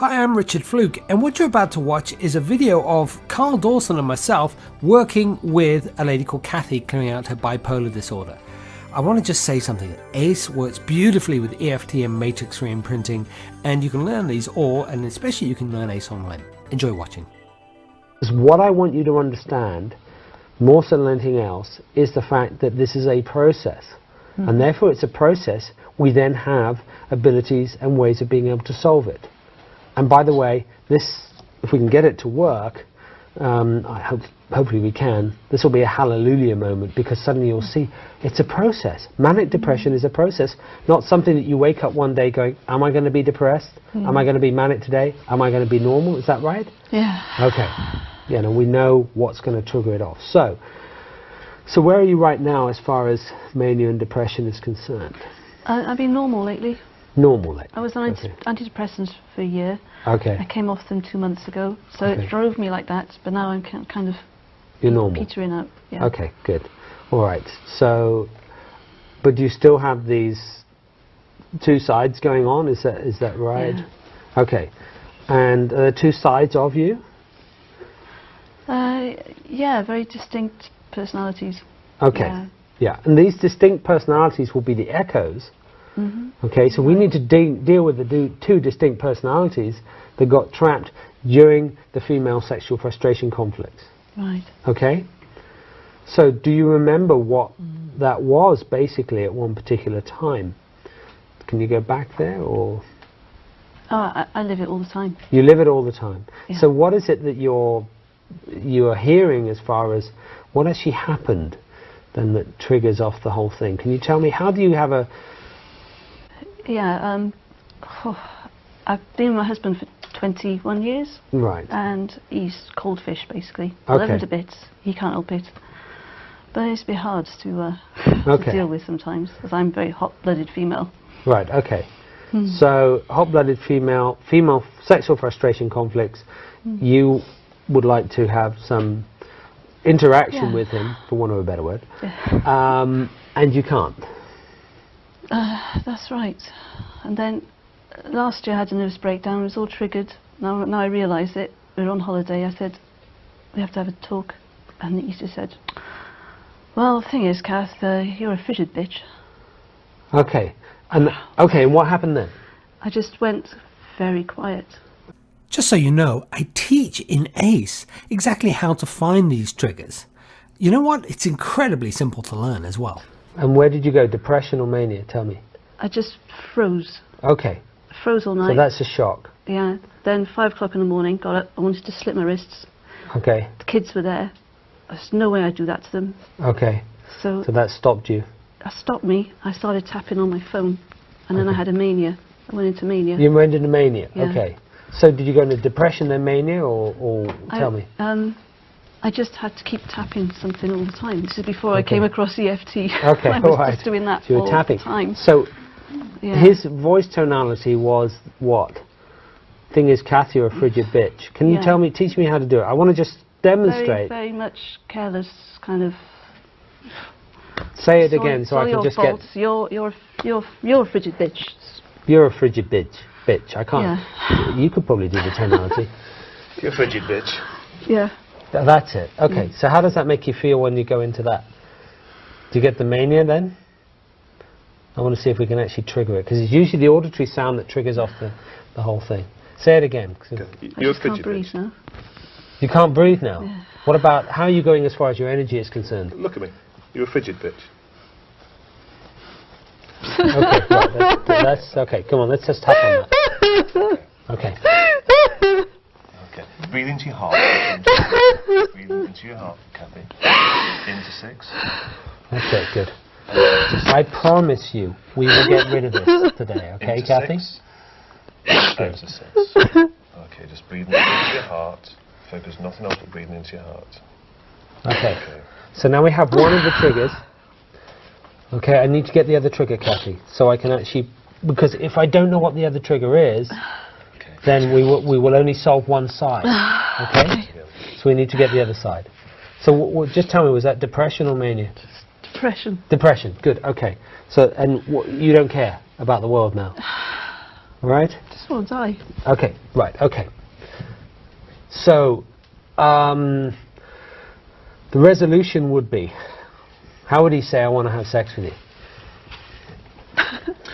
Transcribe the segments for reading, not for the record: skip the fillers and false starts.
Hi, I'm Richard Fluke, and what you're about to watch is a video of Carl Dawson and myself working with a lady called Kathy clearing out her bipolar disorder. I want to just say something. ACE works beautifully with EFT and matrix reimprinting, and you can learn these all, and especially you can learn ACE online. Enjoy watching. What I want you to understand, more so than anything else, is the fact that this is a process. And therefore it's a process. We then have abilities and ways of being able to solve it. And by the way, this, if we can get it to work, hopefully we can, this will be a hallelujah moment, because suddenly you'll see it's a process. Manic depression is a process, not something that you wake up one day going, am I going to be depressed? Am I going to be manic today? Am I going to be normal? Is that right? Yeah. Okay. Yeah, and we know what's going to trigger it off. So where are you right now as far as mania and depression is concerned? I've been normal lately. Normal lately? I was on antidepressants for a year. Okay. I came off them 2 months ago, so it drove me like that, but now I'm kind of You're normal. petering out. Yeah. Okay, good. All right. So, but you still have these two sides going on, is that right? Yeah. Okay. And two sides of you? Yeah, very distinct personalities. Okay. Yeah. And these distinct personalities will be the echoes. Okay, so we need to deal with the two distinct personalities that got trapped during the female sexual frustration conflicts. Right. Okay? So do you remember what that was basically at one particular time? Can you go back there, or? Oh, I live it all the time. You live it all the time. Yeah. So what is it that you are hearing as far as what actually happened then that triggers off the whole thing? Can you tell me, how do you have a... Yeah, I've been with my husband for 21 years. Right. And he's cold fish, basically. I love him to bits. He can't help it. But it's a bit hard to deal with sometimes, because I'm a very hot-blooded female. Right, okay. So, hot-blooded female sexual frustration conflicts, you would like to have some interaction with him, for want of a better word, and you can't. That's right. And then last year I had a nervous breakdown. It was all triggered. Now I realise it. We were on holiday. I said, we have to have a talk. And he just said, well, the thing is, Kath, you're a frigid bitch. Okay. And what happened then? I just went very quiet. Just so you know, I teach in ACE exactly how to find these triggers. You know what? It's incredibly simple to learn as well. And where did you go? Depression or mania? Tell me. I just froze. Okay. Froze all night. So that's a shock. Yeah. Then 5 o'clock in the morning, got up. I wanted to slit my wrists. Okay. The kids were there. There's no way I'd do that to them. Okay. So that stopped you. That stopped me. I started tapping on my phone. And then I had a mania. I went into mania. You went into mania? Yeah. Okay. So did you go into depression then mania, or tell me? I just had to keep tapping something all the time. This is before I came across EFT. Okay, I was just doing that so you were all tapping. the time. So his voice tonality was what? Thing is, Kath, you're a frigid bitch. Can you teach me how to do it? I want to just demonstrate. Very, very much careless, kind of. Say it again, so I can just get. You're a frigid bitch. You're a frigid bitch. I can't. Yeah. You could probably do the tonality. You're a frigid bitch. Yeah. That's it. Okay. So how does that make you feel when you go into that? Do you get the mania then? I want to see if we can actually trigger it, because it's usually the auditory sound that triggers off the whole thing. Say it again. I just can't breathe now. You can't breathe now? Yeah. What about, how are you going as far as your energy is concerned? Look at me. You're a frigid bitch. Okay, right, that's okay. Come on, let's just tap on that. Okay. Okay. Breathe into your heart. Breathe into your heart, Kathy. Into 6. Okay, good. I promise you, we will get rid of this today. Okay, into Kathy? 6. Out to 6. Okay, just breathe into your heart. Focus nothing else but breathing into your heart. Okay. So now we have one of the triggers. Okay, I need to get the other trigger, Kathy, so I can actually, because if I don't know what the other trigger is, then we will only solve one side. Okay? So we need to get the other side. So just tell me, was that depression or mania? Depression. Depression. Good. Okay. So you don't care about the world now. All right? Just want to die. Okay, right, okay. So, the resolution would be, how would he say, I want to have sex with you?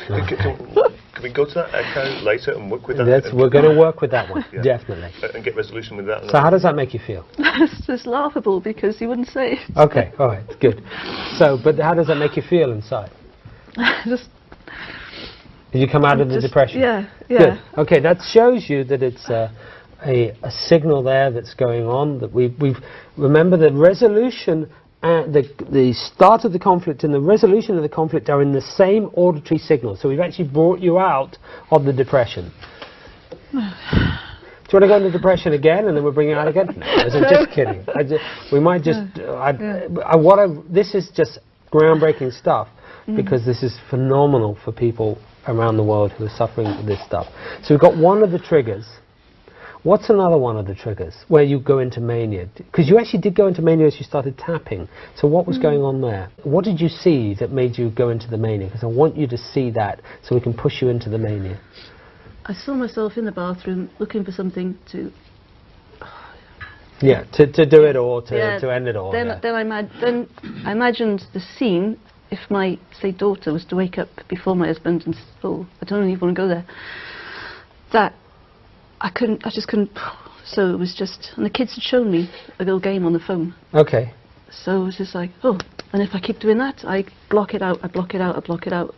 Can we go to that echo later and work with that? We're going to work with that one, Yeah. definitely. And get resolution with that. So how does that make you feel? It's just laughable because he wouldn't say it. Okay, all right, good. So, but how does that make you feel inside? Just, Did you come out of the just, depression? yeah, yeah. Good. Okay, that shows you that it's a signal there that's going on. That we've remember the resolution, the start of the conflict and the resolution of the conflict are in the same auditory signal. So we've actually brought you out of the depression. Do you want to go into depression again, and then we'll bring you out again? No, I'm just kidding. We might just. This is just groundbreaking stuff, because this is phenomenal for people around the world who are suffering with this stuff. So we've got one of the triggers. What's another one of the triggers where you go into mania? Because you actually did go into mania as you started tapping. So what was going on there? What did you see that made you go into the mania? Because I want you to see that so we can push you into the mania. I saw myself in the bathroom looking for something to... Yeah, to do it all, to end it all. Then I imagined the scene if my, say, daughter was to wake up before my husband and I don't even want to go there. That I just couldn't. So it was just, and the kids had shown me a little game on the phone. Okay. So it was just like, oh, and if I keep doing that, I block it out, I block it out, I block it out.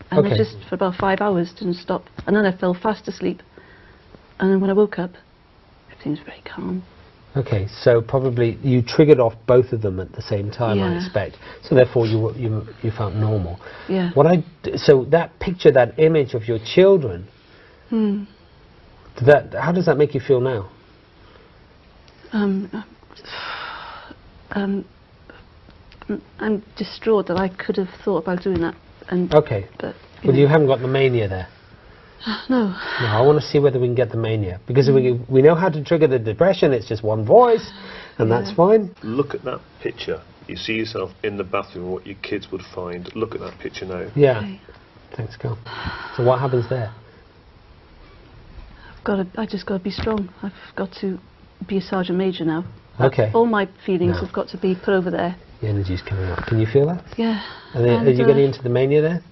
And Okay. it just, for about 5 hours, didn't stop. And then I fell fast asleep. And then when I woke up, everything was very calm. Okay, so probably you triggered off both of them at the same time, I Yeah. expect. So therefore you felt normal. Yeah. So that picture, that image of your children, how does that make you feel now? I'm distraught that I could have thought about doing that. And Okay, but well you haven't got the mania there. no. No, I want to see whether we can get the mania. Because we know how to trigger the depression, it's just one voice, and that's fine. Look at that picture. You see yourself in the bathroom, what your kids would find. Look at that picture now. Yeah, Okay. thanks, Carl. So what happens there? I just got to be strong. I've got to be a sergeant major now. Okay. All my feelings No. have got to be put over there. The energy's coming up. Can you feel that? Yeah. Are you getting into the mania there?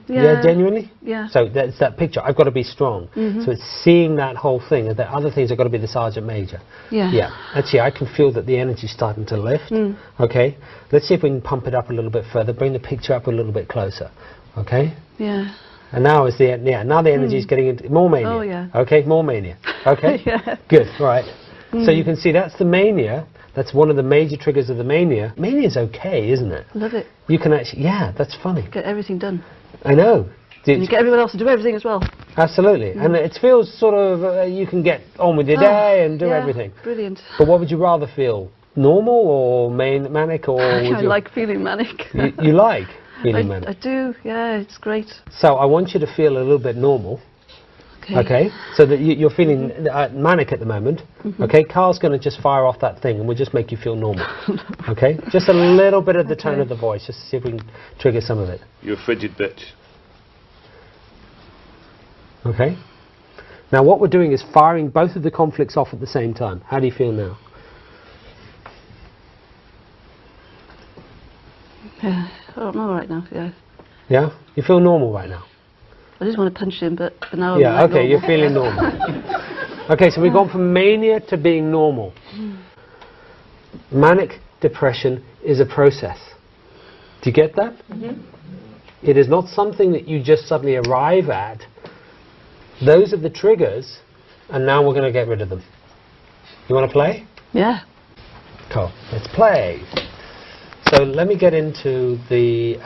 Yeah. Genuinely? Yeah. So that's that picture. I've got to be strong. So it's seeing that whole thing, and the other things have got to be the sergeant major. Yeah. Yeah. Actually, I can feel that the energy's starting to lift. Okay. Let's see if we can pump it up a little bit further. Bring the picture up a little bit closer. Okay. Yeah. And now is now the energy's getting into more mania. Oh, yeah. Okay. More mania. Okay. Yeah. Good. All right. So you can see that's the mania. That's one of the major triggers of the mania. Mania's okay, isn't it? Love it. You can actually, that's funny. Get everything done. I know. And you get everyone else to do everything as well. Absolutely. And it feels sort of, you can get on with your day and do everything. Brilliant. But what would you rather feel? Normal or manic, or would I you... like feeling manic. You like feeling manic? I do, yeah, it's great. So I want you to feel a little bit normal. Okay, so that you're feeling manic at the moment. Okay, Carl's going to just fire off that thing and we'll just make you feel normal. Okay, just a little bit of the tone of the voice, just to see if we can trigger some of it. You're a frigid bitch. Okay, now what we're doing is firing both of the conflicts off at the same time. How do you feel now? Yeah, I'm all right now, yeah. Yeah, you feel normal right now? I just want to punch him, but now Yeah, I'm okay, you're feeling normal. Okay, so we've gone from mania to being normal. Manic depression is a process. Do you get that? It is not something that you just suddenly arrive at. Those are the triggers, and now we're going to get rid of them. You want to play? Yeah. Cool. Let's play. So let me get into the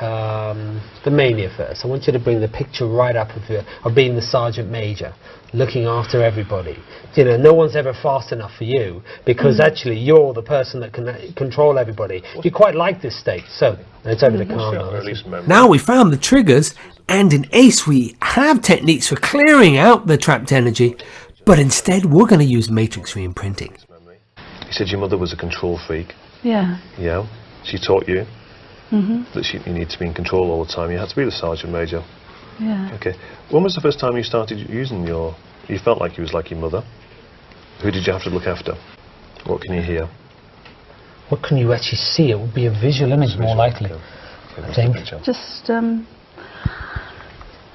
mania first. I want you to bring the picture right up of being the sergeant major, looking after everybody. You know, no one's ever fast enough for you, because actually you're the person that can control everybody. You quite like this state. So it's over to Carl now. Now we found the triggers, and in ACE we have techniques for clearing out the trapped energy, but instead we're going to use matrix reimprinting. You said your mother was a control freak. Yeah. Yeah. She taught you that you need to be in control all the time. You had to be the sergeant major. Yeah. Okay. When was the first time you started using your... You felt like you was like your mother? Who did you have to look after? What can you hear? What can you actually see? It would be a visual image more likely. Okay. I think. Just, I'm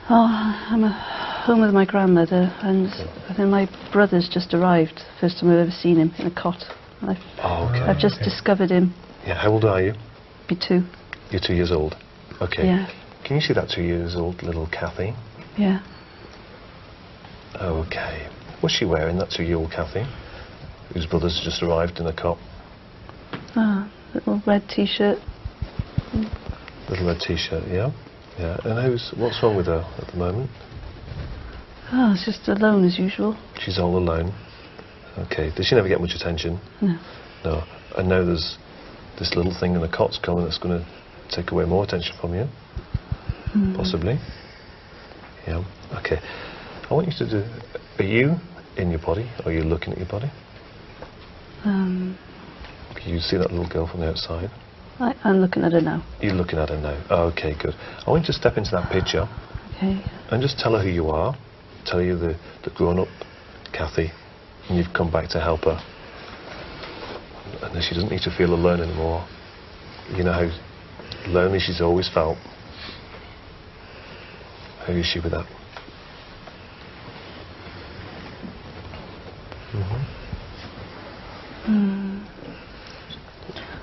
home with my grandmother, and I think my brother's just arrived. First time I've ever seen him in a cot. And I've just discovered him. Yeah, how old are you? Be 2. You're 2 years old. Okay. Yeah. Can you see that 2 years old little Kathy? Yeah. Okay. What's she wearing, that 2-year-old Kathy? Whose brother's just arrived in a cot? Little red t-shirt. Little red t-shirt, yeah? Yeah. And what's wrong with her at the moment? It's just alone as usual. She's all alone. Okay. Does she never get much attention? No. No. I know there's this little thing in the cot's coming that's going to take away more attention from you. Possibly. Yeah. Okay. I want you to do... Are you in your body, or are you looking at your body? Can you see that little girl from the outside? I'm looking at her now. You're looking at her now. Oh, okay, good. I want you to step into that picture. Okay. And just tell her who you are. Tell you the grown-up Kathy, and you've come back to help her. And then she doesn't need to feel alone anymore. You know how lonely she's always felt. How is she with that?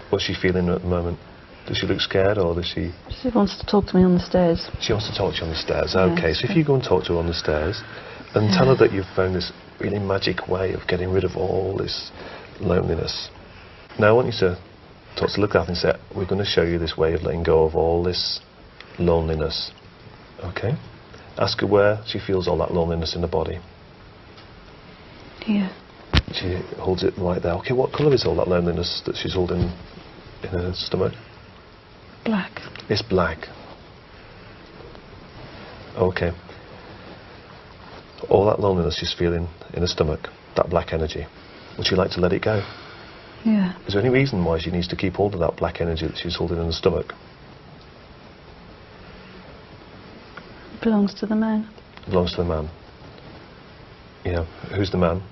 What's she feeling at the moment? Does she look scared, or does she... She wants to talk to me on the stairs. She wants to talk to you on the stairs. Yeah, Okay, so if you go and talk to her on the stairs, and tell her that you've found this really magic way of getting rid of all this loneliness. Now I want you to talk to look at and say, we're going to show you this way of letting go of all this loneliness. Okay? Ask her where she feels all that loneliness in the body. Here. She holds it right there. Okay, what colour is all that loneliness that she's holding in her stomach? Black. It's black. Okay. All that loneliness she's feeling in her stomach, that black energy, would she like to let it go? Yeah. Is there any reason why she needs to keep hold of that black energy that she's holding in her stomach? It belongs to the man. It belongs to the man. Yeah. Who's the man?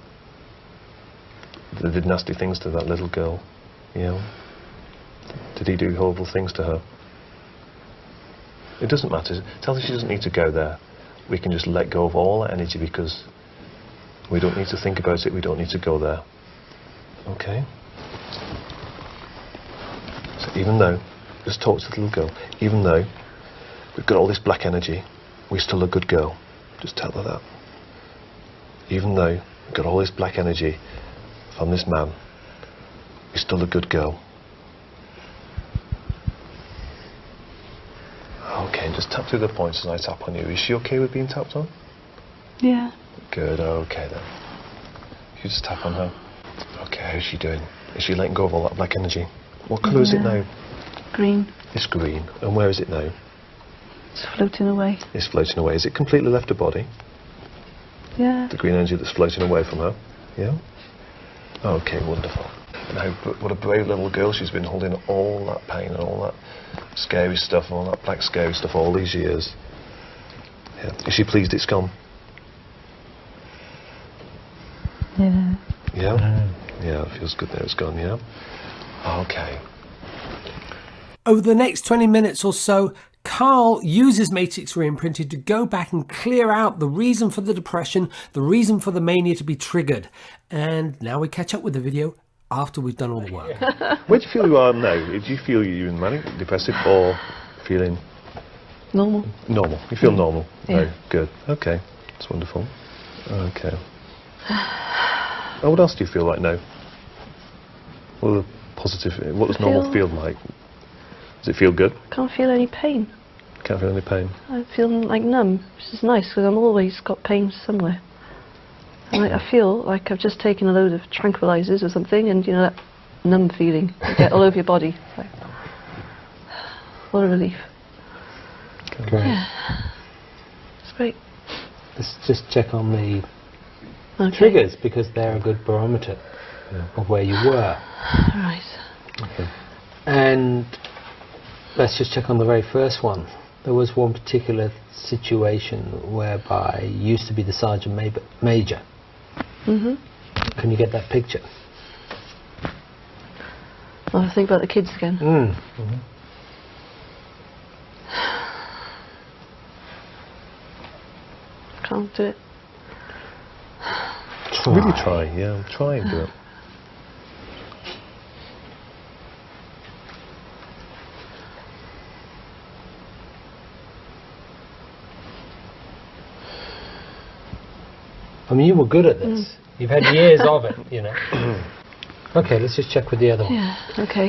That did nasty things to that little girl. Yeah. Did he do horrible things to her? It doesn't matter. Tell her she doesn't need to go there. We can just let go of all that energy, because we don't need to think about it. We don't need to go there. Okay? So even though, just talk to the little girl, even though we've got all this black energy, we're still a good girl. Just tell her that. Even though we've got all this black energy from this man, we're still a good girl. Okay, just tap through the points as I tap on you. Is she okay with being tapped on? Yeah. Good, okay then. You just tap on her. Okay, how's she doing? Is she letting go of all that black energy? What colour is it now? Green. It's green. And where is it now? It's floating away. It's floating away. Is it completely left her body? Yeah. The green energy that's floating away from her? Yeah? Okay, wonderful. Now, what a brave little girl she's been, holding all that pain and all that scary stuff, and all that black scary stuff all these years. Yeah. Is she pleased it's gone? Yeah. Yeah? Yeah, it feels good that it's gone, yeah? Okay. Over the next 20 minutes or so, Carl uses Matrix Reimprinted to go back and clear out the reason for the depression, the reason for the mania to be triggered. And now we catch up with the video after we've done all the work. Where do you feel you are now? Do you feel you're in manic, depressive, or feeling... Normal. Normal. You feel normal? Yeah. Oh, good. Okay. That's wonderful. Okay. Oh, what else do you feel like now? What are the positive... What does normal feel like? Does it feel good? Can't feel any pain. Can't feel any pain? I feel like numb, which is nice because I'm always got pain somewhere. And I feel like I've just taken a load of tranquilizers or something, and you know that numb feeling you get all over your body. Like, what a relief. Great. Yeah. It's great. Let's just check on the triggers, because they're a good barometer of where you were. Right. Okay. And let's just check on the very first one. There was one particular situation whereby you used to be the sergeant major. Mm-hmm. Can you get that picture? Well, think about the kids again. Mm-hmm. Can't do it. Really try, yeah. Try and do it. I mean, you were good at this. You've had years of it, you know. Okay, let's just check with the other one. Yeah, okay.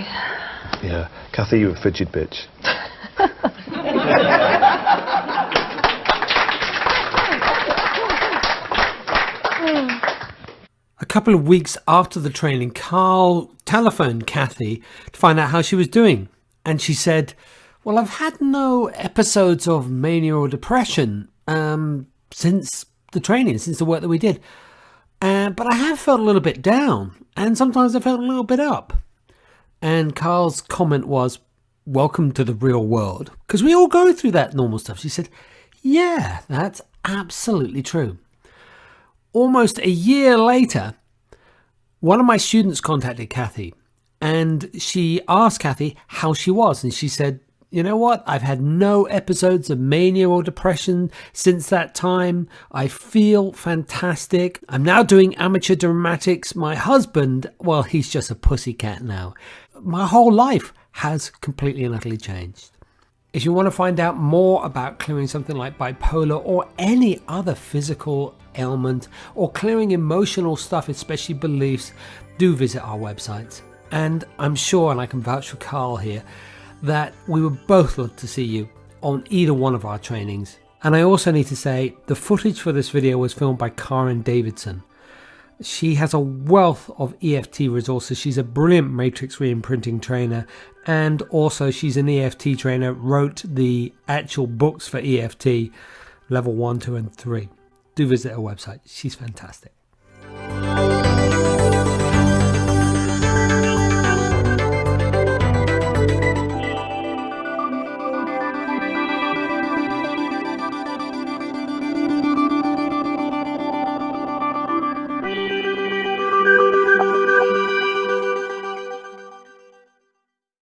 Yeah. Kathy, you a fidget bitch. A couple of weeks after the training, Carl telephoned Kathy to find out how she was doing. And she said, well, I've had no episodes of mania or depression since the training, since the work that we did. But I have felt a little bit down, and sometimes I felt a little bit up. And Carl's comment was, welcome to the real world. Because we all go through that normal stuff. She said, yeah, that's absolutely true. Almost a year later, one of my students contacted Kathy, and she asked Kathy how she was. And she said, you know what? I've had no episodes of mania or depression since that time. I feel fantastic. I'm now doing amateur dramatics. My husband, well, he's just a pussycat now. My whole life has completely and utterly changed. If you want to find out more about clearing something like bipolar or any other physical ailment, or clearing emotional stuff, especially beliefs, do visit our websites. And I'm sure, and I can vouch for Carl here, that we would both love to see you on either one of our trainings. And I also need to say, the footage for this video was filmed by Karen Davidson. She has a wealth of EFT resources. She's a brilliant matrix reimprinting trainer, and also she's an EFT trainer, wrote the actual books for EFT level 1, 2 and 3. Do visit her website. She's fantastic.